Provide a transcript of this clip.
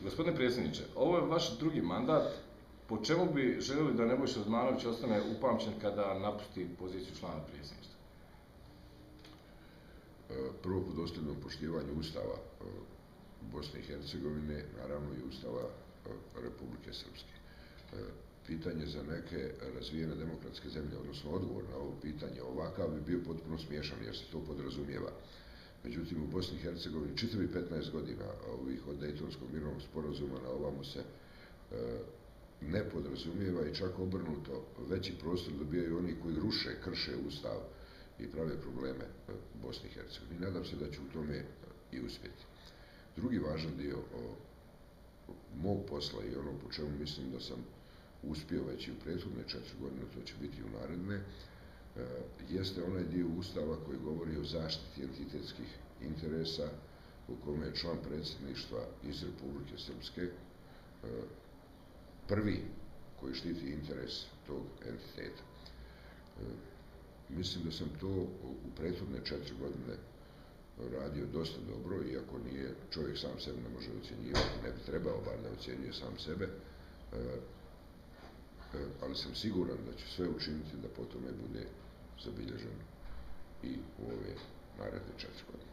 Gospodine predsjedniče, ovo je vaš drugi mandat. Po čemu bi željeli da Nebojša Zmajlović ostane upamćen kada napusti poziciju člana predsjedništva? Prvo, po dosljednom poštivanju Ustava Bosne i Hercegovine, naravno i Ustava Republike Srpske. Pitanje za neke razvijene demokratske zemlje, odnosno odgovor na ovo pitanje ovakav bi bio potpuno smiješan jer se to podrazumijeva. Međutim, u Bosni i Hercegovini čitavi 15 godina ovih od Dejtonskog mirovnog sporazuma na ovamo se ne podrazumijeva i čak obrnuto veći prostor dobijaju oni koji ruše, krše Ustav i prave probleme Bosni i Hercegovini. Nadam se da ću u tome i uspjeti. Drugi važan dio mog posla i ono po čemu mislim da sam uspio već i u prethodne 4 godine, to će biti i u naredne, jeste onaj dio Ustava koji govori o zaštiti entitetskih interesa u kome je član predsjedništva iz Republike Srpske prvi koji štiti interes tog entiteta. Mislim da sam to u prethodne 4 godine radio dosta dobro, iako nije, čovjek sam sebe ne može ocjenjivati, ne bi trebao bar da ocjenjuje sam sebe, ali sam siguran da ću sve učiniti da po tome bude zabilježeno i u ove naredne 4 godine.